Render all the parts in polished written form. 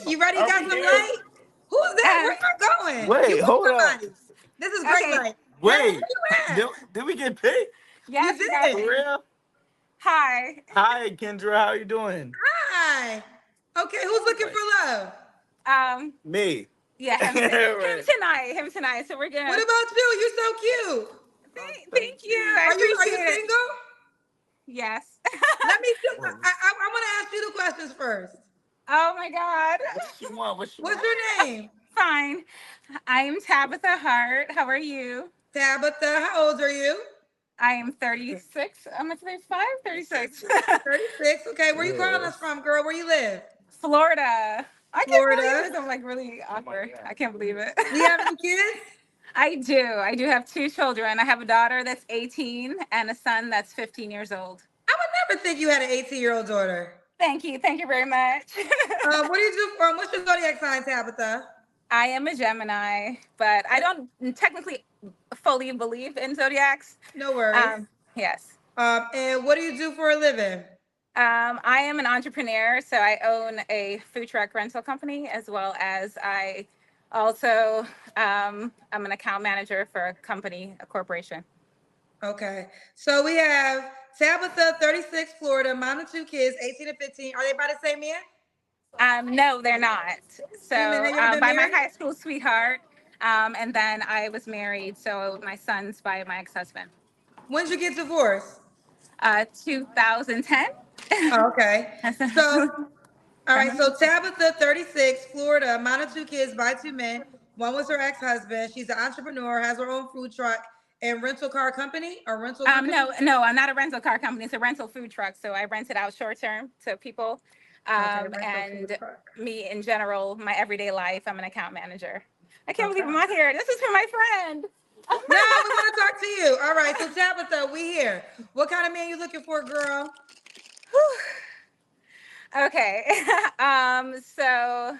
You ready? I'm Got some here. light? Who's that? Where Um, you going? You Wait, with hold up. somebody? This is great okay. light. Kendra, where Wait. you at? Did we get picked? You Yes, you got For did. me. real? Hi. Hi, Kendra. How you doing? Hi. Okay, who's looking Like for love? Um, me. yeah, him Right. tonight. Him tonight. So we're What gonna about you? You're so cute. Thank thank you. I you. Are you appreciate it. single? Yes. Let me. What I want to ask you the questions first. Oh my God. you want? What you What's want? your name? Fine. I'm Tabitha Hart. How are you? Tabitha. How old are you? I am 36. I'm at 35, 36. 36. Okay, where you calling us Yes. from, girl? Where you live? Florida. I can't believe Florida. this. I'm like really awkward. I can't believe it. Do you have any kids? I do. I do have two children. I have a daughter that's 18 and a son that's 15 years old. I would never think you had an 18-year-old daughter. Thank you. Thank you very much. What do you do from? What's your zodiac sign, Tabitha? I am a Gemini, but I don't technically fully believe in zodiacs. No worries. Um, yes. And what do you do for a living? I am an entrepreneur, so I own a food truck rental company as well as I also I'm an account manager for a company, a corporation. Okay. So we have Tabitha, 36, Florida, mom of two kids, 18 and 15. Are they by the same man? No, they're not. Same man. So Have y'all been by my married? high school sweetheart, and then I was married. So my son's by my ex-husband. When did you get divorced? 2010. Oh, okay. So, all right. Uh-huh. So Tabitha, 36, Florida, mom of two kids by two men. One was her ex-husband. She's an entrepreneur, has her own food truck and rental car company or rental company. No, I'm not a rental car company. It's a rental food truck. So I rent it out short term to people. Okay, rental food And truck. me in general, my everyday life, I'm an account manager. I can't believe Okay. I'm out here. This is for my friend. No, we want to talk to you. All right. So Tabitha, we here. What kind of man you looking for, girl? Okay. So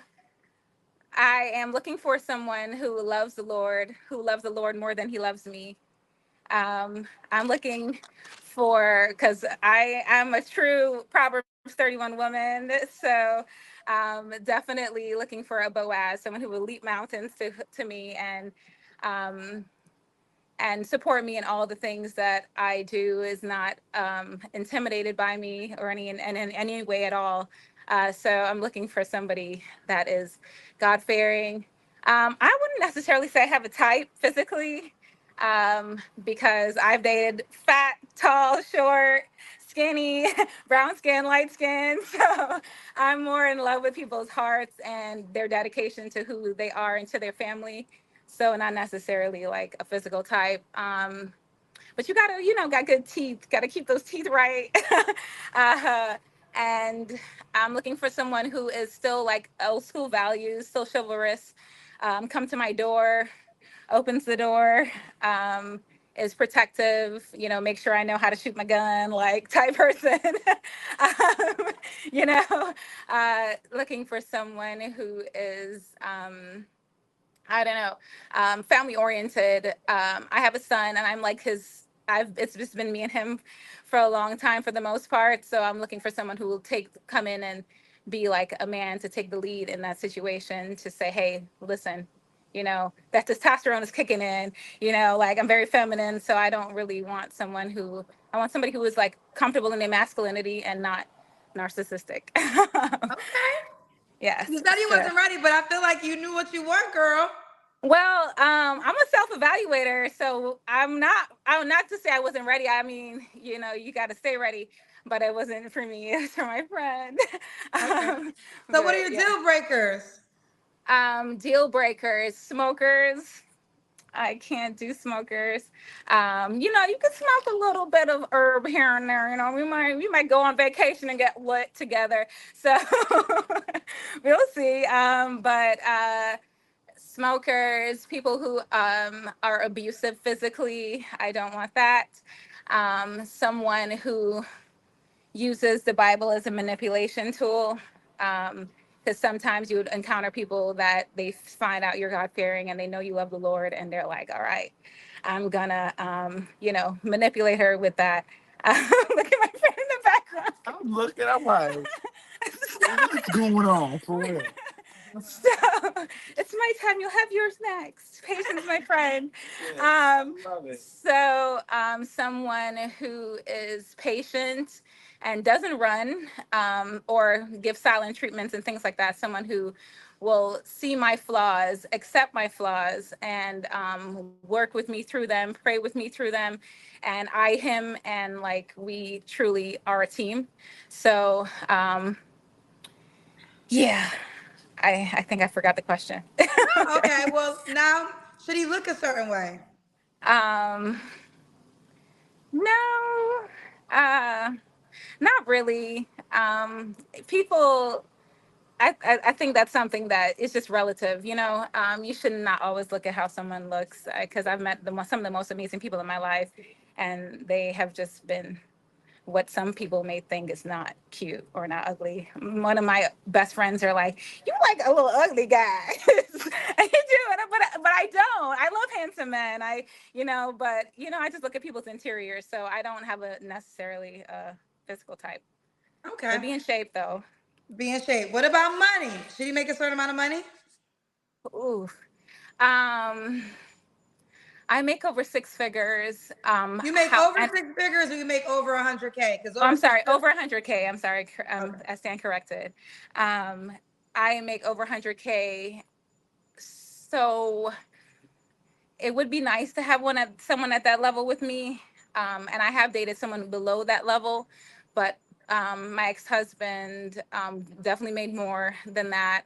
I am looking for someone who loves the Lord more than he loves me. I'm looking for, because I am a true Proverbs 31 woman. So definitely looking for a Boaz, someone who will leap mountains to me um, and support me in all the things that I do, is not intimidated by me or in any way at all. So I'm looking for somebody that is God fearing. I wouldn't necessarily say I have a type physically, because I've dated fat, tall, short, skinny, brown skin, light skin. So I'm more in love with people's hearts and their dedication to who they are and to their family. So not necessarily like a physical type. But you gotta, got good teeth. Gotta keep those teeth right. uh, and I'm looking for someone who is still like old school values, still chivalrous. Come to my door, opens the door, is protective, make sure I know how to shoot my gun, like type person. um, looking for someone who is, I don't know, family oriented. I have a son, and I'm like his. It's just been me and him for a long time, for the most part. So I'm looking for someone who will come in and be like a man to take the lead in that situation. To say, hey, listen, that testosterone is kicking in. Like I'm very feminine, so I don't really want someone who. I want somebody who is like comfortable in their masculinity and not narcissistic. Okay. You Yes. said you So. wasn't ready, but I feel like you knew what you want, girl. Well, I'm a self-evaluator, so I'm not to say I wasn't ready. I mean, you got to stay ready, but it wasn't for me. It was for my friend. Okay. um, So what are but your yeah, deal breakers? deal breakers, smokers. I can't do smokers. You can smoke a little bit of herb here and there. We might go on vacation and get lit together. So we'll see. But smokers, people who are abusive physically. I don't want that. Someone who uses the Bible as a manipulation tool. Because sometimes you would encounter people that they find out you're God fearing and they know you love the Lord, and they're like, all right, I'm gonna, manipulate her with that. Look at my friend in the background. I'm looking. I'm like, what's going on for real? So it's my time. You'll have yours next. Patience, my friend. Love it. So someone who is patient and doesn't run or give silent treatments and things like that. Someone who will see my flaws, accept my flaws, and work with me through them, pray with me through them, and I him, and like we truly are a team. So yeah, I think I forgot the question. Okay, well, now, should he look a certain way? um, no, uh, not really. People I think that's something that is just relative, you know. You should not always look at how someone looks because I've met some of the most amazing people in my life, and they have just been what some people may think is not cute or not ugly. One of my best friends are like, "You like a little ugly guy." I do, but I don't. I love handsome men. But I just look at people's interiors, so I don't have a necessarily physical type. Okay. But be in shape though. Be in shape. What about money? Should he make a certain amount of money? Ooh. Um, I make over six figures. You make How? over six figures, or you make over 100K? Because Oh, over I'm six sorry, figures. over 100K. I'm sorry. Okay. I stand corrected. Um, I make over 100K. So it would be nice to have someone at that level with me. And I have dated someone below that level, but my ex-husband definitely made more than that.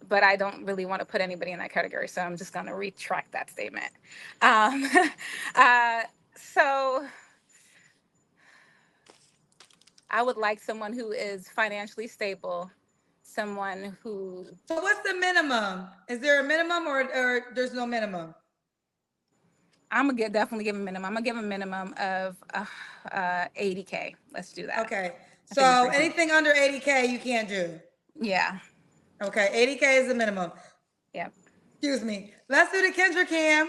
But I don't really want to put anybody in that category, so I'm just going to retract that statement. Um, uh, so I would like someone who is financially stable, someone who So what's the minimum? Is there a minimum, or there's no minimum? I'm gonna definitely give a minimum. I'm gonna give a minimum of 80K. Let's do that. Okay. I think it's So reasonable. anything under 80K, you can't do. Yeah. Okay, 80K is the minimum. Yeah. Excuse me. Let's do the Kendra cam.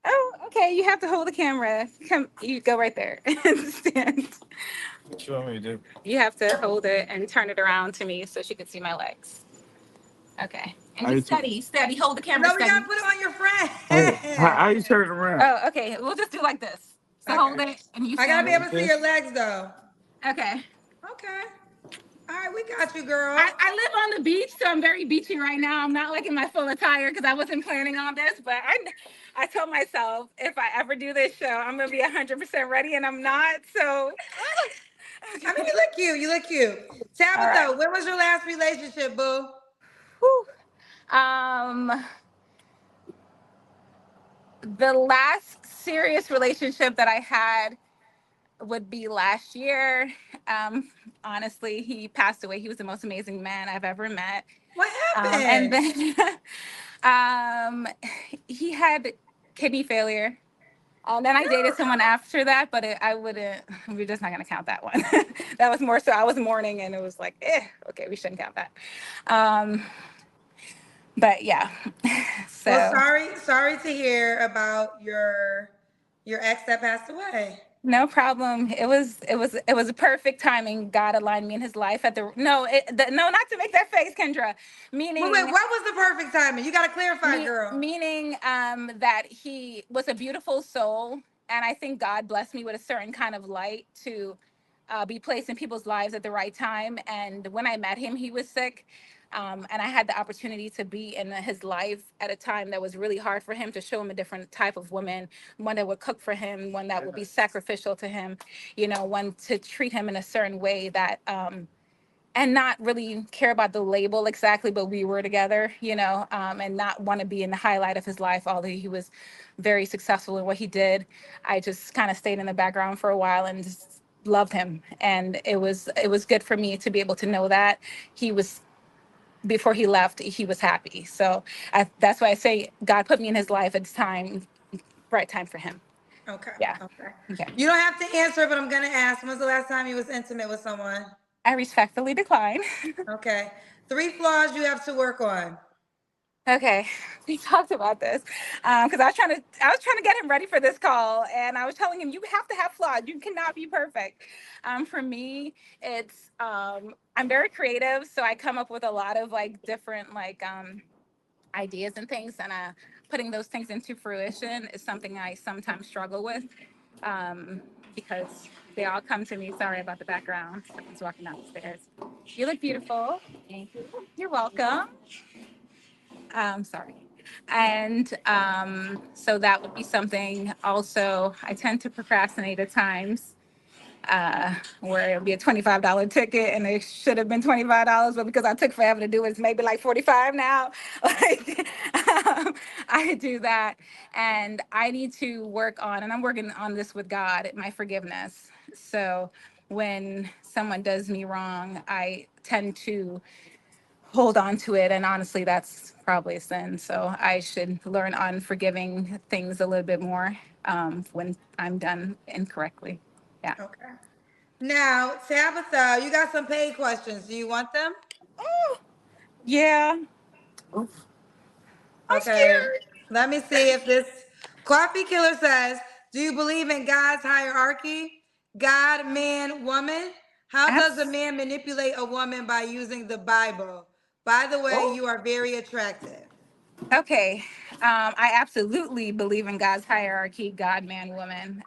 Oh, okay. You have to hold the camera. Come, you go right there and stand. What you want me to do? You have to hold it and turn it around to me so she can see my legs. Okay. And How you just steady. Hold the camera No, we gotta steady. put it on your how friend. you turn it around? Oh, okay. We'll just do like this. So hold Okay. it and you I gotta stand. be able to see This? your legs though. Okay. Okay. All right, we got you, girl. I live on the beach, so I'm very beachy right now. I'm not like in my full attire because I wasn't planning on this, but I told myself if I ever do this show, I'm gonna be 100% ready, and I'm not. So, I mean, you look cute. You look cute. all right. Tabitha, when was your last relationship, boo? Whew. Um, the last serious relationship that I had would be last year. Um, Honestly, he passed away. He was the most amazing man I've ever met. What And happened? then um, he had kidney failure. And then I dated someone after that, but I wouldn't, we're just not going to count that one. That was more so I was mourning and it was like, okay, we shouldn't count that. Um, but yeah, Well, so sorry to hear about your ex that passed away. no problem. It was a perfect timing. God aligned me in his life at no, not to make that face, Kendra. Wait, Meaning, what was the perfect timing? You gotta clarify, girl. meaning that he was a beautiful soul, and I think God blessed me with a certain kind of light to be placed in people's lives at the right time. And when I met him, he was sick. And I had the opportunity to be in his life at a time that was really hard for him, to show him a different type of woman, one that would cook for him, one that would be sacrificial to him, one to treat him in a certain way that and not really care about the label exactly, but we were together, and not want to be in the highlight of his life, although he was very successful in what he did. I just kind of stayed in the background for a while and just loved him. And it was good for me to be able to know that he was, before he left, he was happy. So that's why I say God put me in his life at the time, right time for him. Okay, Yeah. okay. Okay. You don't have to answer, but I'm gonna ask. When's the last time you was intimate with someone? I respectfully decline. Okay. 3 flaws you have to work on. Okay, we talked about this because I was trying to get him ready for this call, and I was telling him you have to have flaws. You cannot be perfect. For me, it's I'm very creative, so I come up with a lot of like different like ideas and things, and putting those things into fruition is something I sometimes struggle with um, because they all come to me. Sorry about the background. Someone's walking down the stairs. You look beautiful. Thank you. You're welcome. Sorry. And so that would be something. Also, I tend to procrastinate at times where it'll be a $25 ticket and it should have been $25, but because I took forever to do it, it's maybe like 45 now. Like I do that, and I need to work on, and I'm working on this with God, my forgiveness. So when someone does me wrong, I tend to hold on to it, and honestly, that's probably a sin. So I should learn on forgiving things a little bit more when I'm done incorrectly. Yeah. Okay. Now, Tabitha, you got some paid questions. Do you want them? Yeah. I'm Okay. scared. Let me see if this coffee killer says, do you believe in God's hierarchy? God, man, woman? How does a Abs- man manipulate a woman by using the Bible? By the way, you are very attractive. okay. I absolutely believe in God's hierarchy, God, man, woman.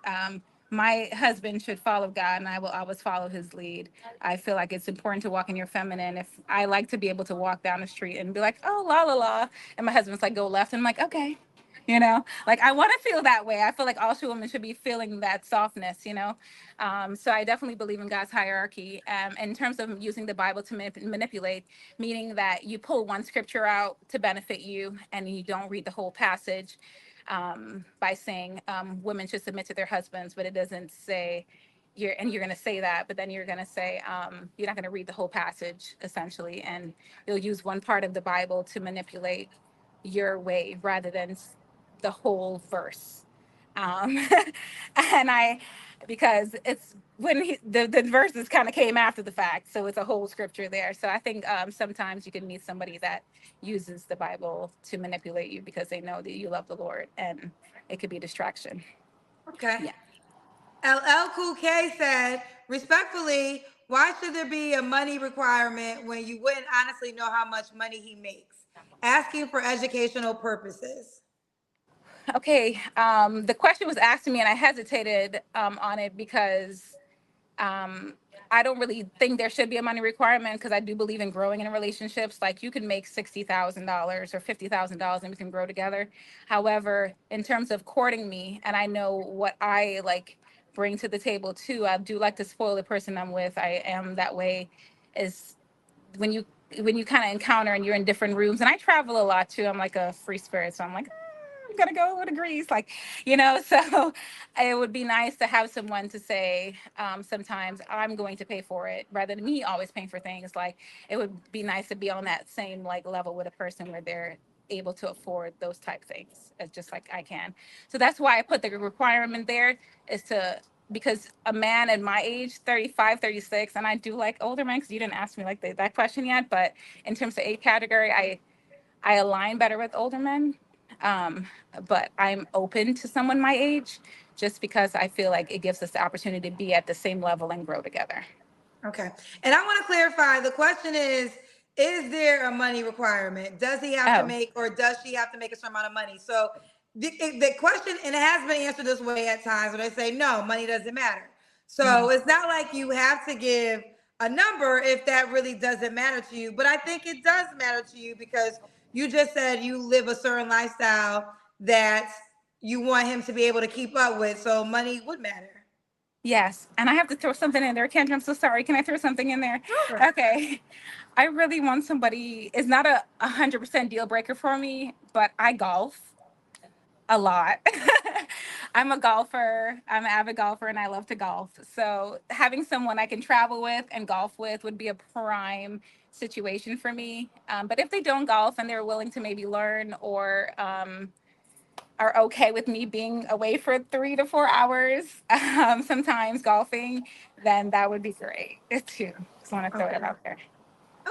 My husband should follow God, and I will always follow his lead. I feel like it's important to walk in your feminine. If I like to be able to walk down the street and be like, oh, la, la, la. And my husband's like, go left. And I'm like, okay. Like I want to feel that way. I feel like all true women should be feeling that softness. So I definitely believe in God's hierarchy. In terms of using the Bible to manipulate, meaning that you pull one scripture out to benefit you and you don't read the whole passage, by saying women should submit to their husbands, but it doesn't say you're going to say that, but then you're going to say you're not going to read the whole passage essentially, and you'll use one part of the Bible to manipulate your way rather than the whole verse. um, and I, because it's when the verses kind of came after the fact, so it's a whole scripture there. So I think sometimes you can meet somebody that uses the Bible to manipulate you because they know that you love the Lord, and it could be a distraction. Okay. Yeah. LL Cool K said, respectfully, why should there be a money requirement when you wouldn't honestly know how much money he makes? Asking for educational purposes. Okay. The question was asked to me, and I hesitated on it because um, I don't really think there should be a money requirement because I do believe in growing in relationships. Like you can make $60,000 or $50,000 and we can grow together. However, in terms of courting me, and I know what I like bring to the table too, I do like to spoil the person I'm with. I am that way. Is when you kind of encounter and you're in different rooms, and I travel a lot too. I'm like a free spirit, so I'm like, I'm gonna go to Greece, so it would be nice to have someone to say, sometimes I'm going to pay for it rather than me always paying for things. Like it would be nice to be on that same like level with a person where they're able to afford those type things as just like I can. So that's why I put the requirement there, is to, because a man at my age, 35, 36, and I do like older men, because you didn't ask me like that question yet, but in terms of age category, I align better with older men. Um, but I'm open to someone my age just because I feel like it gives us the opportunity to be at the same level and grow together. Okay. And I want to clarify, the question is there a money requirement? Does he have to Oh, make, or does she have to make a certain amount of money? So the question, and it has been answered this way at times where they say, no, money doesn't matter. So mhm. it's not like you have to give a number if that really doesn't matter to you. But I think it does matter to you because you just said you live a certain lifestyle that you want him to be able to keep up with. So money would matter. Yes. And I have to throw something in there. Kendra, I'm so sorry. Can I throw something in there? Sure. Okay. I really want somebody, it's not a 100% deal breaker for me, but I golf a lot. I'm a golfer. I'm an avid golfer and I love to golf. So having someone I can travel with and golf with would be a prime situation for me. But if they don't golf and they're willing to maybe learn, or are okay with me being away for 3 to 4 hours, sometimes golfing, then that would be great too. Just want to throw it Okay. out there.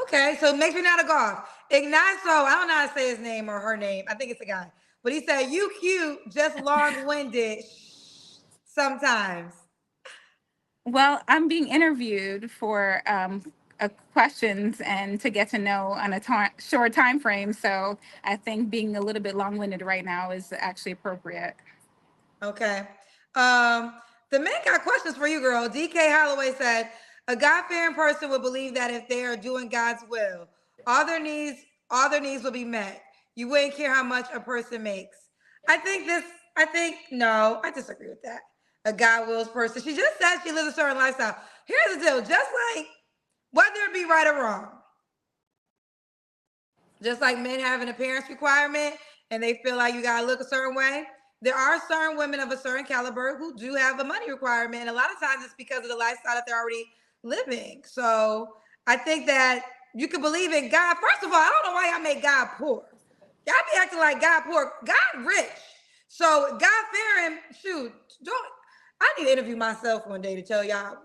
Okay, so it makes me not a golf. Ignacio, I don't know how to say his name or her name. I think it's a guy. But he said, you cute, just long-winded sometimes. Well, I'm being interviewed for questions and to get to know on a short time frame. So I think being a little bit long winded right now is actually appropriate. Okay. Um, the men got questions for you, girl. DK Holloway said, a God-fearing person would believe that if they are doing God's will, all their needs, all their needs will be met. You wouldn't care how much a person makes. I think, no, I disagree with that. A God wills person. She just said she lives a certain lifestyle. Here's the deal, just like whether it be right or wrong, just like men have an appearance requirement and they feel like you gotta look a certain way, there are certain women of a certain caliber who do have a money requirement. And a lot of times it's because of the lifestyle that they're already living. So I think that you can believe in God. First of all, I don't know why y'all make God poor. Y'all be acting like God poor. God rich. So God fearing, shoot, don't I need to interview myself one day to tell y'all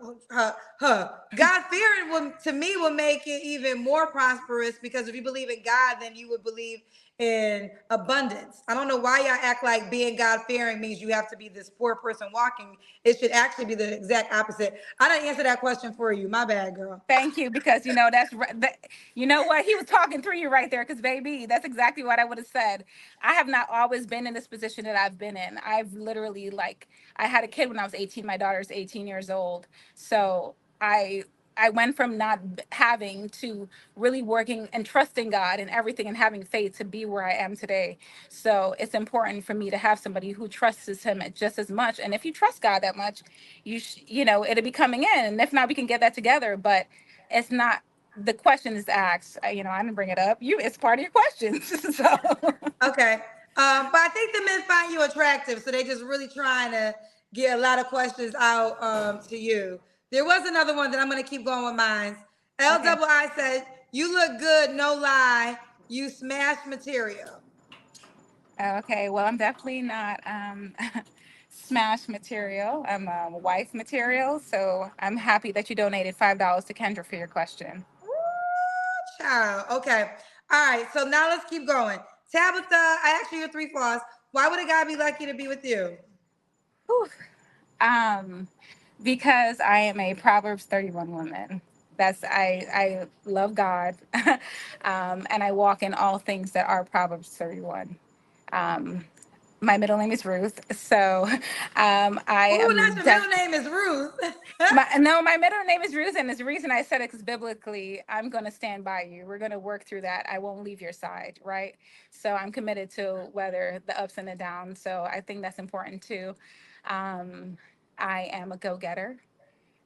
God fearing would to me would make it even more prosperous, because if you believe in God, then you would believe in abundance. I don't know why y'all act like being God fearing means you have to be this poor person walking. It should actually be the exact opposite. I didn't answer that question for you. My bad, girl. Thank you, because you know what, he was talking through you right there. Because baby, that's exactly what I would have said. I have not always been in this position that I've been in. I've literally I had a kid when I was 18. My daughter's 18 years old, so I went from not having to really working and trusting God and everything and having faith to be where I am today. So it's important for me to have somebody who trusts him just as much. And if you trust God that much, you know, it'll be coming in. And if not, we can get that together. But it's not, the question is asked. You know, I didn't bring it up. It's part of your questions. So Okay. But I think the men find you attractive, so they just really trying to get a lot of questions out to you. There was another one that I'm gonna keep going with mine. L okay. double I said, you look good, no lie. You smash material. Okay. Well, I'm definitely not smash material. I'm wife material. So I'm happy that you donated $5 to Kendra for your question. Woo, child. Okay. All right. So now let's keep going. Tabitha, I asked you your three flaws. Why would a guy be lucky to be with you? Whew. Um, because I am a Proverbs 31 woman. I love God, and I walk in all things that are Proverbs 31. Um, my middle name is Ruth, so I Ooh, not am your def- middle name is Ruth. my middle name is Ruth, and the reason I said it is biblically, I'm going to stand by you. We're going to work through that. I won't leave your side, right? So I'm committed to weather the ups and the downs. So I think that's important too. Um, I am a go-getter.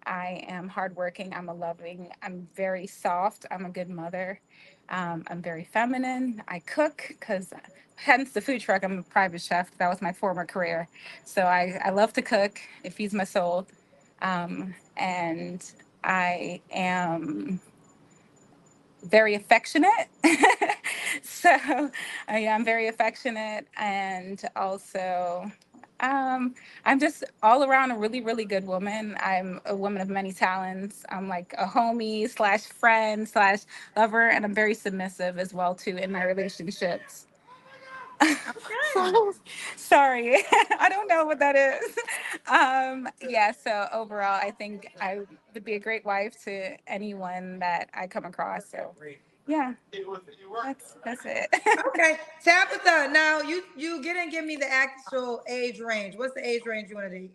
I am hardworking. I'm very soft. I'm a good mother. I'm very feminine. I cook because, hence the food truck. I'm a private chef. That was my former career. So I love to cook. It feeds my soul. And I am very affectionate. So I'm very affectionate, and also I'm just all around a really, really good woman. I'm a woman of many talents. I'm like a homie slash friend slash lover, and I'm very submissive as well too in my relationships. Okay. So, sorry, I don't know what that is. Yeah, so overall, I think I would be a great wife to anyone that I come across. So, yeah, that's it. Okay, Tabitha. Now you didn't give me the actual age range. What's the age range you want to date?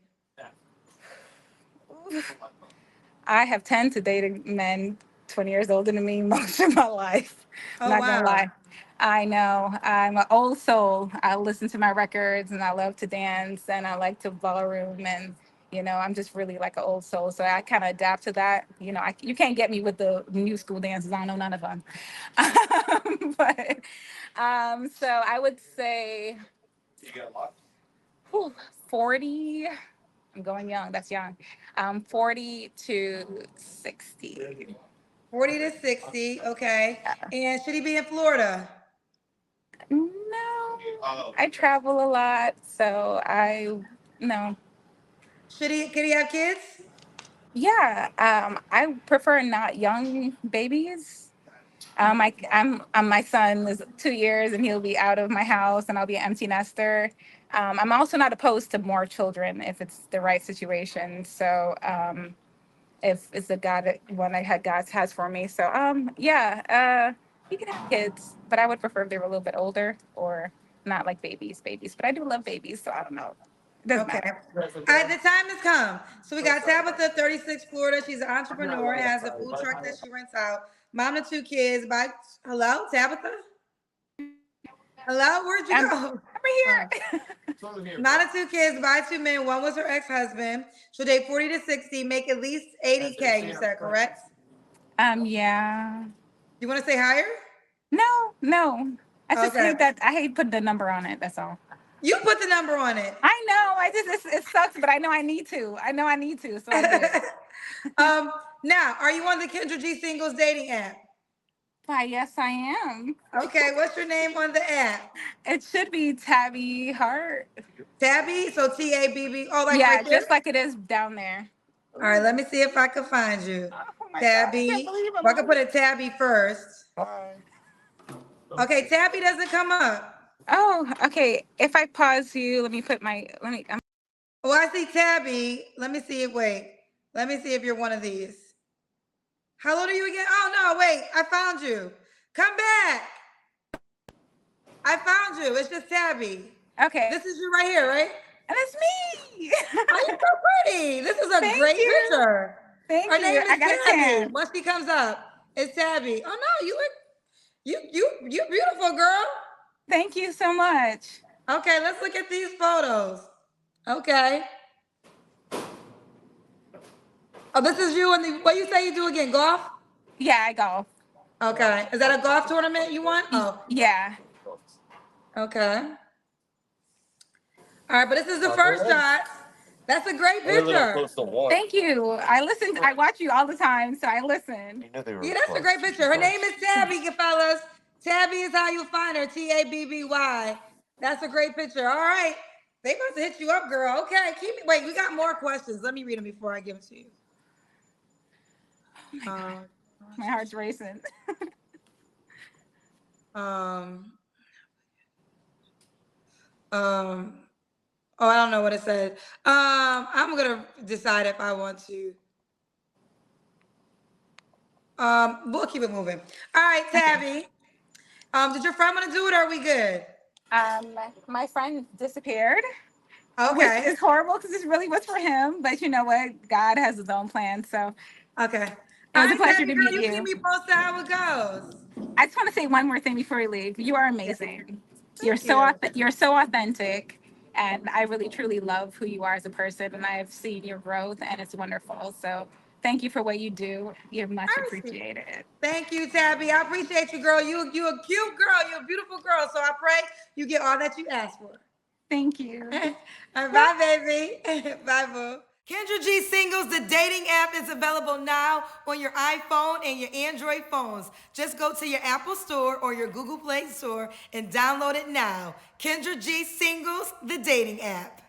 I have tended to date men 20 years older than me most of my life. I'm Oh not gonna wow. lie. I know. I'm an old soul. I listen to my records and I love to dance and I like to ballroom, and I'm just really like an old soul. So I kind of adapt to that. You can't get me with the new school dances. I don't know none of them. But so I would say whew, 40. I'm going young. That's young. 40 to 60. 40 to 60. Okay. And should he be in Florida? No, I travel a lot, so no. Can he have kids? Yeah, I prefer not young babies. My son is 2 years and he'll be out of my house and I'll be an empty nester. I'm also not opposed to more children if it's the right situation. So if it's the God one I had God has for me. So yeah, you can have kids, but I would prefer if they were a little bit older or not like babies. But I do love babies, so I don't know. It doesn't Okay. matter. All right, the time has come. So we got Tabitha, 36, Florida. She's an entrepreneur, has a food truck that she rents out. Mom of two kids. By hello, Tabitha. Hello, where'd you I'm go? over Oh. here. Mom of two kids, by two men. One was her ex-husband. She'll date 40 to 60, make at least 80K. You said correct? Yeah. You want to say higher? No. I just Okay. hate that. I hate putting the number on it. That's all. You put the number on it. I know. It sucks, but I know I need to. So I do. Now, are you on the Kendra G Singles dating app? Why, yes, I am. Okay, what's your name on the app? It should be Tabby Hart. Tabby, so Tabby. Oh, like Yeah, right there? just like it is down there. All right, let me see if I can find you. Oh my God, I can't Tabby. believe I'm Well, I can on put a Tabby first. Hi. Okay, Tabby doesn't come up. Oh, okay. If I pause you, let me. Oh, I see Tabby. Let me see if, wait. Let me see if you're one of these. How old are you again? Oh, no, wait. I found you. Come back. I found you. It's just Tabby. Okay. This is you right here, right? And it's me. Oh, you're so pretty. This is a Thank great you. picture. Thank Her you. name I is got a Tabby. tan. Once she comes up, it's Tabby. Oh no, you beautiful girl. Thank you so much. Okay, let's look at these photos. Okay. Oh, this is you and the what you say you do again? Golf? Yeah, I golf. Okay. Is that a golf tournament you want? Oh, Yeah. okay. All right, but this is the first shot. That's a great picture. Thank you. I watch you all the time, so I listen. Yeah, that's a great picture. Her name is Tabby, fellas. Tabby is how you find her. Tabby. That's a great picture. All right. They must hit you up, girl. Okay. Wait, we got more questions. Let me read them before I give it to you. My heart's racing. Um, um, oh, I don't know what it said. I'm gonna decide if I want to. We'll keep it moving. All right, Tabby. Did your friend want to do it or are we good? My friend disappeared, which Okay. is horrible because this really was for him. But you know what? God has his own plan. So Okay. it All was a right, pleasure Tabby to girl, meet you keep you. me posted how it goes. I just want to say one more thing before we leave. You are amazing. Thank you. You're so authentic, and I really truly love who you are as a person. And I've seen your growth, and it's wonderful. So thank you for what you do. You're much appreciated. Thank you, Tabby. I appreciate you, girl. You a cute girl. You're a beautiful girl. So I pray you get all that you ask for. Thank you. All right, bye, baby. Bye, boo. Kendra G Singles, the dating app is available now on your iPhone and your Android phones. Just go to your Apple Store or your Google Play Store and download it now. Kendra G Singles, the dating app.